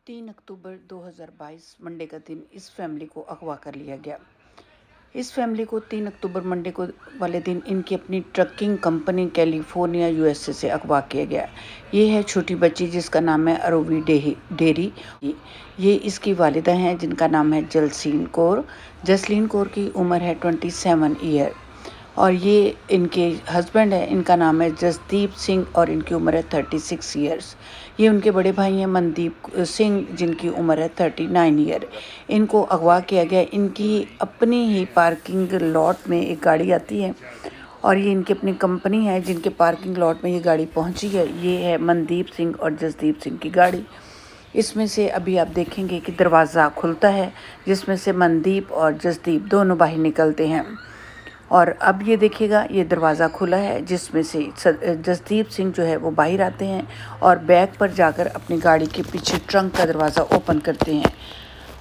3 अक्टूबर 2022 Monday का दिन इस फैमिली को अगवा कर लिया गया। इस फैमिली को 3 अक्टूबर मंडे को वाले दिन इनकी अपनी ट्रकिंग कंपनी कैलिफोर्निया यूएसए से अगवा किया गया। ये है छोटी बच्ची जिसका नाम है अरोवी डेरी। ये इसकी वालिदा हैं जिनका नाम है जसलीन कौर। जसलीन कौर की उम्र है 27 ईयर और ये इनके हस्बैंड है, इनका नाम है जसदीप सिंह और इनकी उम्र है 36 ईयर्स। ये उनके बड़े भाई हैं मनदीप सिंह जिनकी उम्र है 39 ईयर। इनको अगवा किया गया। इनकी अपनी ही पार्किंग लॉट में एक गाड़ी आती है और ये इनकी अपनी कंपनी है जिनके पार्किंग लॉट में ये गाड़ी पहुंची है। ये है मनदीप सिंह और जसदीप सिंह की गाड़ी। इसमें से अभी आप देखेंगे कि दरवाज़ा खुलता है जिसमें से मनदीप और जसदीप दोनों बाहर निकलते हैं। और अब ये देखिएगा, ये दरवाज़ा खुला है जिसमें से जसदीप सिंह जो है वो बाहर आते हैं और बैक पर जाकर अपनी गाड़ी के पीछे ट्रंक का दरवाज़ा ओपन करते हैं।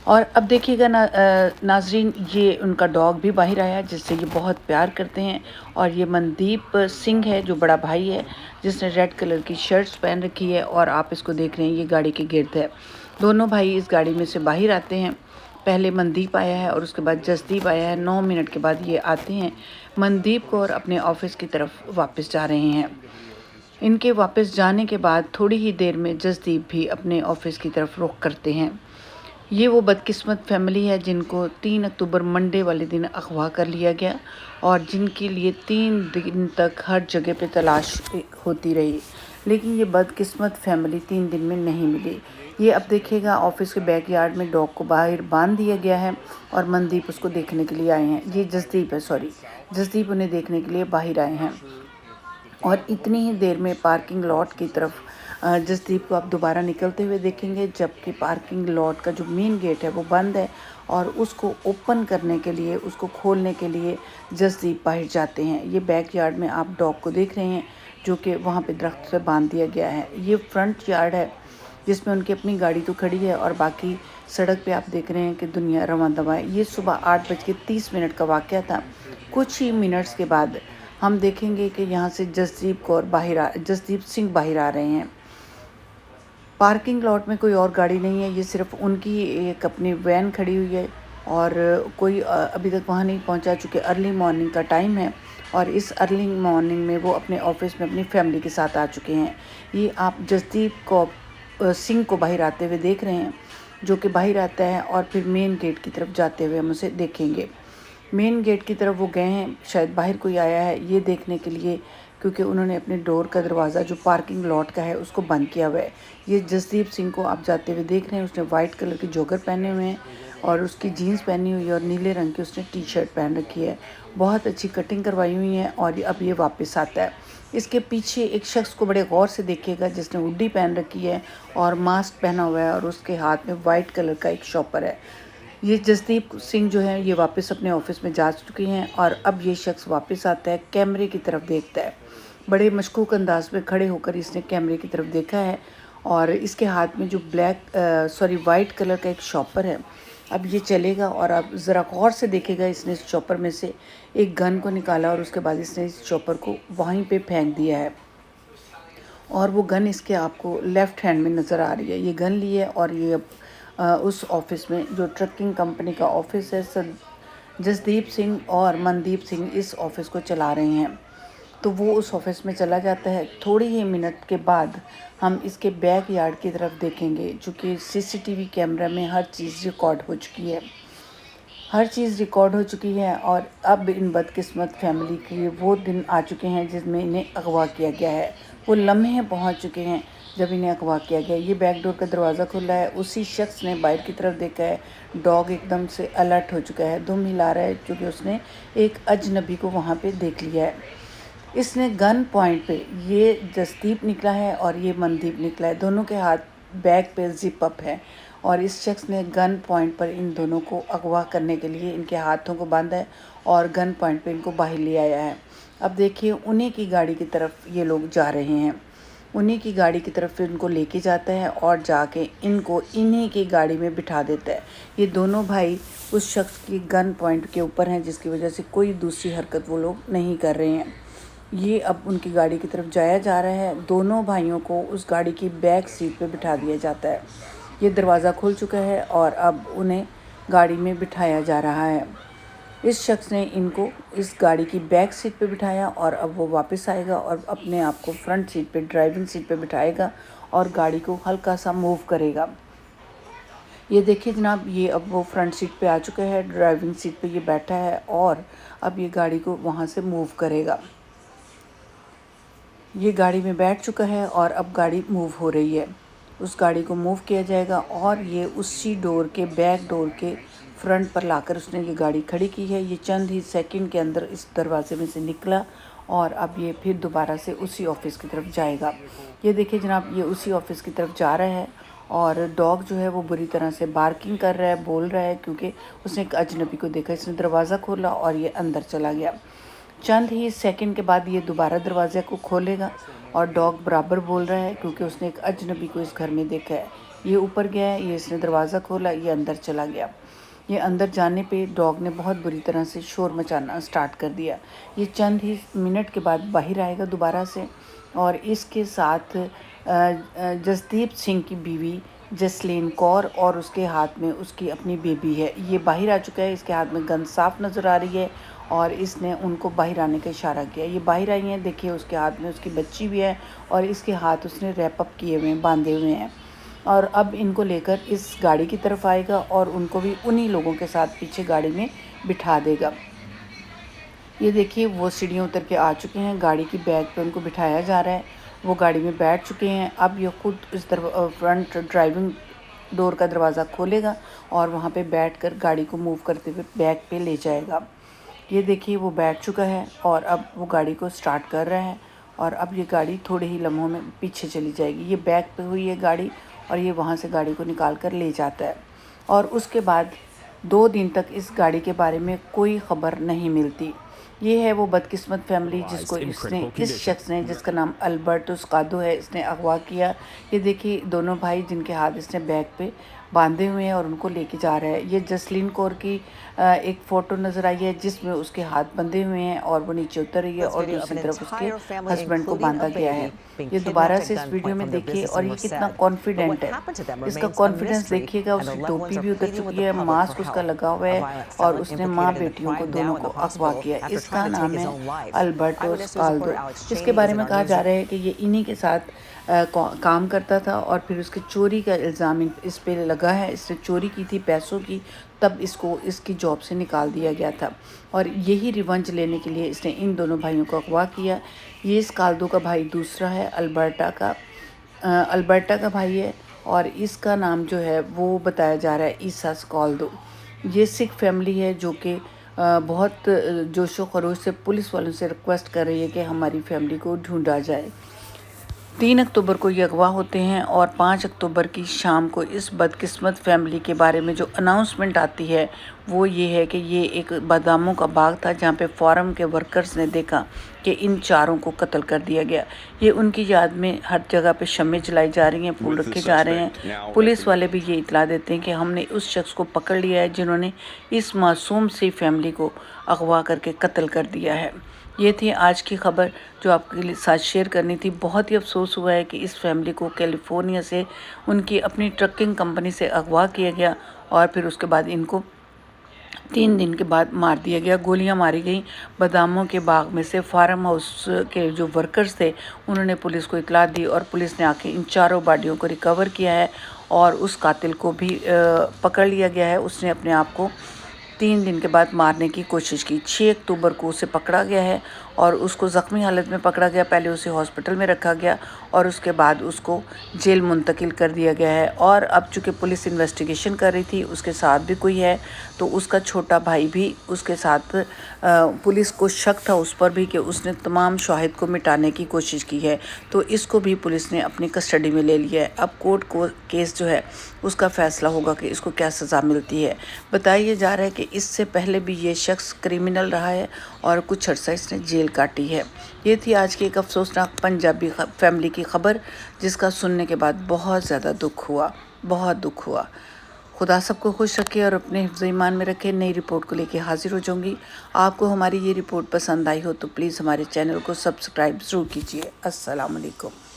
और अब देखिएगा नाजरीन, ये उनका डॉग भी बाहर आया जिससे ये बहुत प्यार करते हैं। और ये मनदीप सिंह है जो बड़ा भाई है जिसने रेड कलर की शर्ट्स पहन रखी है और आप इसको देख रहे हैं ये गाड़ी के गिर्द है। दोनों भाई इस गाड़ी में से बाहर आते हैं। पहले मनदीप आया है और उसके बाद जसदीप आया है। 9 मिनट के बाद ये आते हैं। मनदीप को और अपने ऑफिस की तरफ वापस जा रहे हैं। इनके वापस जाने के बाद थोड़ी ही देर में जसदीप भी अपने ऑफिस की तरफ रुख करते हैं। ये वो बदकिस्मत फैमिली है जिनको 3 अक्टूबर मंडे वाले दिन अगवा कर लिया गया और जिनके लिए 3 दिन तक हर जगह पे तलाश होती रही, लेकिन ये बदकिस्मत फैमिली 3 दिन में नहीं मिली। ये अब देखिएगा ऑफिस के बैकयार्ड में डॉग को बाहर बांध दिया गया है और मनदीप उसको देखने के लिए आए हैं। ये जसदीप है, जसदीप उन्हें देखने के लिए बाहर आए हैं। और इतनी ही देर में पार्किंग लॉट की तरफ जसदीप को आप दोबारा निकलते हुए देखेंगे, जबकि पार्किंग लॉट का जो मेन गेट है वो बंद है और उसको ओपन करने के लिए, उसको खोलने के लिए जसदीप बाहर जाते हैं। ये बैकयार्ड में आप डॉग को देख रहे हैं जो कि वहाँ पे दरख्त से बांध दिया गया है। ये फ्रंट यार्ड है जिसमें उनकी अपनी गाड़ी तो खड़ी है और बाकी सड़क पे आप देख रहे हैं कि दुनिया रवां दवा है। ये सुबह 8:30 का वाक़या था। कुछ ही मिनट्स के बाद हम देखेंगे कि यहाँ से जसदीप सिंह बाहर आ रहे हैं। पार्किंग लॉट में कोई और गाड़ी नहीं है, ये सिर्फ उनकी एक अपनी वैन खड़ी हुई है और कोई अभी तक वहाँ नहीं पहुँचा, चूँकि अर्ली मॉर्निंग का टाइम है और इस अर्ली मॉर्निंग में वो अपने ऑफिस में अपनी फैमिली के साथ आ चुके हैं। ये आप जसदीप सिंह को बाहर आते हुए देख रहे हैं जो कि बाहर आता है और फिर मेन गेट की तरफ जाते हुए हम उसे देखेंगे। मेन गेट की तरफ वो गए हैं, शायद बाहर कोई आया है ये देखने के लिए, क्योंकि उन्होंने अपने डोर का दरवाज़ा जो पार्किंग लॉट का है उसको बंद किया हुआ है। ये जसदीप सिंह को आप जाते हुए देख रहे हैं। उसने वाइट कलर के जॉगर पहने हुए हैं और उसकी जीन्स पहनी हुई है और नीले रंग की उसने टी शर्ट पहन रखी है। बहुत अच्छी कटिंग करवाई हुई है और अब ये वापस आता है। इसके पीछे एक शख्स को बड़े गौर से देखिएगा जिसने हुडी पहन रखी है और मास्क पहना हुआ है और उसके हाथ में वाइट कलर का एक शॉपर है। ये जसदीप सिंह जो है ये वापस अपने ऑफिस में जा चुकी हैं और अब ये शख्स वापस आता है, कैमरे की तरफ देखता है। बड़े मशकूक अंदाज में खड़े होकर इसने कैमरे की तरफ देखा है और इसके हाथ में जो वाइट कलर का एक शॉपर है। अब ये चलेगा और अब ज़रा गौर से देखेगा, इसने इस शॉपर में से एक गन को निकाला और उसके बाद इसने इस शॉपर को वहीं पे फेंक दिया है और वो गन इसके आपको लेफ़्ट हैंड में नज़र आ रही है। ये गन ली है और ये अब उस ऑफिस में, जो ट्रकिंग कंपनी का ऑफिस है, जसदीप सिंह और मनदीप सिंह इस ऑफिस को चला रहे हैं, तो वो उस ऑफिस में चला जाता है। थोड़ी ही मिनट के बाद हम इसके बैक यार्ड की तरफ देखेंगे, चूँकि सीसीटीवी कैमरा में हर चीज़ रिकॉर्ड हो चुकी है और अब इन बदकिस्मत फैमिली के वो दिन आ चुके हैं जिसमें इन्हें अगवा किया गया है। वो लम्हे पहुंच चुके हैं जब इन्हें अगवा किया गया। ये बैक डोर का दरवाज़ा खुला है, उसी शख्स ने बाहर की तरफ देखा है। डॉग एकदम से अलर्ट हो चुका है, दुम हिला रहा है क्योंकि उसने एक अजनबी को वहाँ पे देख लिया है। इसने गन पॉइंट पे, ये जसदीप निकला है और ये मनदीप निकला है, दोनों के हाथ बैक पे जिप अप है और इस शख्स ने गन पॉइंट पर इन दोनों को अगवा करने के लिए इनके हाथों को बांधा है और गन पॉइंट पे इनको बाहर ले आया है। अब देखिए उन्हीं की गाड़ी की तरफ ये लोग जा रहे हैं, उन्हीं की गाड़ी की तरफ फिर इनको लेके जाता है और जाके इनको इन्हीं की गाड़ी में बिठा देता है। ये दोनों भाई उस शख्स की गन पॉइंट के ऊपर हैं जिसकी वजह से कोई दूसरी हरकत वो लोग नहीं कर रहे हैं। ये अब उनकी गाड़ी की तरफ जाया जा रहा है। दोनों भाइयों को उस गाड़ी की बैक सीट पे बिठा दिया जाता है। ये दरवाज़ा खुल चुका है और अब उन्हें गाड़ी में बिठाया जा रहा है। इस शख्स ने इनको इस गाड़ी की बैक सीट पे बिठाया और अब वो वापस आएगा और अपने आप को फ्रंट सीट पे, ड्राइविंग सीट पे बिठाएगा और गाड़ी को हल्का सा मूव करेगा। ये देखिए जनाब, ये अब वो फ्रंट सीट पे आ चुका है, ड्राइविंग सीट पे ये बैठा है और अब ये गाड़ी को वहाँ से मूव करेगा। ये गाड़ी में बैठ चुका है और अब गाड़ी मूव हो रही है। उस गाड़ी को मूव किया जाएगा और ये उसी डोर के, बैक डोर के फ्रंट पर लाकर उसने ये गाड़ी खड़ी की है। ये चंद ही सेकंड के अंदर इस दरवाजे में से निकला और अब ये फिर दोबारा से उसी ऑफिस की तरफ जाएगा। ये देखिए जनाब, ये उसी ऑफिस की तरफ जा रहा है और डॉग जो है वो बुरी तरह से बार्किंग कर रहा है, बोल रहा है, क्योंकि उसने एक अजनबी को देखा। इसने दरवाज़ा खोला और ये अंदर चला गया। चंद ही सेकंड के बाद ये दोबारा दरवाजे को खोलेगा और डॉग बराबर बोल रहा है, क्योंकि उसने एक अजनबी को इस घर में देखा है। ये ऊपर गया है, ये इसने दरवाज़ा खोला, ये अंदर चला गया। ये अंदर जाने पे डॉग ने बहुत बुरी तरह से शोर मचाना स्टार्ट कर दिया। ये चंद ही मिनट के बाद बाहर आएगा दोबारा से और इसके साथ जसदीप सिंह की बीवी जसलीन कौर और उसके हाथ में उसकी अपनी बेबी है। ये बाहर आ चुका है, इसके हाथ में गन साफ नज़र आ रही है और इसने उनको बाहर आने का इशारा किया। ये बाहर आई हैं, देखिए उसके हाथ में उसकी बच्ची भी है और इसके हाथ उसने रैप अप किए हुए हैं, बांधे हुए हैं और अब इनको लेकर इस गाड़ी की तरफ आएगा और उनको भी उन्हीं लोगों के साथ पीछे गाड़ी में बिठा देगा। ये देखिए वो सीढ़ियाँ उतर के आ चुके हैं, गाड़ी की बैग पे उनको बिठाया जा रहा है। वो गाड़ी में बैठ चुके हैं। अब ये खुद इस फ्रंट ड्राइविंग डोर का दरवाज़ा खोलेगा और वहाँ पे बैठकर गाड़ी को मूव करते हुए बैग पे ले जाएगा। ये देखिए वो बैठ चुका है और अब वो गाड़ी को स्टार्ट कर रहा है और अब ये गाड़ी थोड़े ही लम्हों में पीछे चली जाएगी। ये बैक पे हुई है गाड़ी और ये वहाँ से गाड़ी को निकाल कर ले जाता है और उसके बाद 2 दिन तक इस गाड़ी के बारे में कोई ख़बर नहीं मिलती। ये है वो बदकिस्मत फैमिली जिसको इस शख्स ने, जिसका नाम अल्बर्टो स्कादो है, इसने अगवा किया। ये देखिए दोनों भाई जिनके हाथ इसने बैग पे बांधे हुए हैं और उनको लेके जा रहा है। ये जसलीन कौर की एक फ़ोटो नज़र आई है जिसमें उसके हाथ बंधे हुए हैं और वो नीचे उतर रही है और दूसरी तरफ उसके हस्बैंड को बांधा गया है। ये दोबारा से इस वीडियो में देखिए और ये कितना कॉन्फिडेंट है, इसका कॉन्फिडेंस देखिएगा। उसकी टोपी भी उतर चुकी है, मास्क उसका लगा हुआ है और उसने माँ बेटियों को दोनों को अगवा किया। इसका नाम है अल्बर्टो स्काल्दो। इसके बारे में कहा जा रहा है कि ये इन्हीं के साथ काम करता था और फिर उसके चोरी का इल्ज़ाम इस पे लगा है। इसने चोरी की थी पैसों की, तब इसको इसकी जॉब से निकाल दिया गया था और यही रिवेंज लेने के लिए इसने इन दोनों भाइयों को अगवा किया। ये स्काल्दो का भाई दूसरा है, अल्बर्टा का भाई है और इसका नाम जो है वो बताया जा रहा है ईसा स्काल्दो। ये सिख फैमिली है जो कि बहुत जोशो खरोश से पुलिस वालों से रिक्वेस्ट कर रही है कि हमारी फैमिली को ढूंढा जाए। 3 अक्टूबर को ये अगवा होते हैं और 5 अक्टूबर की शाम को इस बदकिस्मत फैमिली के बारे में जो अनाउंसमेंट आती है वो ये है कि ये एक बादामों का बाग था जहाँ पे फार्म के वर्कर्स ने देखा कि इन चारों को कत्ल कर दिया गया। ये उनकी याद में हर जगह पे शम्में जलाई जा रही हैं, फूल रखे जा रहे हैं। पुलिस वाले भी ये इतला देते हैं कि हमने उस शख्स को पकड़ लिया है जिन्होंने इस मासूम सी फैमिली को अगवा करके कत्ल कर दिया है। ये थी आज की ख़बर जो आपके साथ शेयर करनी थी। बहुत ही अफसोस हुआ है कि इस फैमिली को कैलिफोर्निया से उनकी अपनी ट्रकिंग कंपनी से अगवा किया गया और फिर उसके बाद इनको 3 दिन के बाद मार दिया गया। गोलियां मारी गई। बादामों के बाग में से फार्म हाउस के जो वर्कर्स थे उन्होंने पुलिस को इतला दी और पुलिस ने आके इन चारों बॉडियों को रिकवर किया है और उस कातिल को भी पकड़ लिया गया है। उसने अपने आप को 3 दिन के बाद मारने की कोशिश की। 6 अक्टूबर को उसे पकड़ा गया है और उसको ज़ख्मी हालत में पकड़ा गया। पहले उसे हॉस्पिटल में रखा गया और उसके बाद उसको जेल मुंतकिल कर दिया गया है। और अब चूँकि पुलिस इन्वेस्टिगेशन कर रही थी, उसके साथ भी कोई है, तो उसका छोटा भाई भी उसके साथ, पुलिस को शक था उस पर भी कि उसने तमाम शाहिद को मिटाने की कोशिश की है, तो इसको भी पुलिस ने अपनी कस्टडी में ले लिया है। अब कोर्ट को केस जो है उसका फ़ैसला होगा कि इसको क्या सज़ा मिलती है। बताया जा रहा है कि इससे पहले भी ये शख्स क्रिमिनल रहा है और कुछ अर्सा इसने जेल काटी है। ये थी आज की एक अफसोसनाक पंजाबी फैमिली की ख़बर जिसका सुनने के बाद बहुत ज़्यादा दुख हुआ, बहुत दुख हुआ। खुदा सबको खुश रखे और अपने हिफ्ज़ ईमान में रखे। नई रिपोर्ट को लेके हाजिर हो जाऊँगी। आपको हमारी ये रिपोर्ट पसंद आई हो तो प्लीज़ हमारे चैनल को सब्सक्राइब ज़रूर कीजिए। अस्सलाम वालेकुम।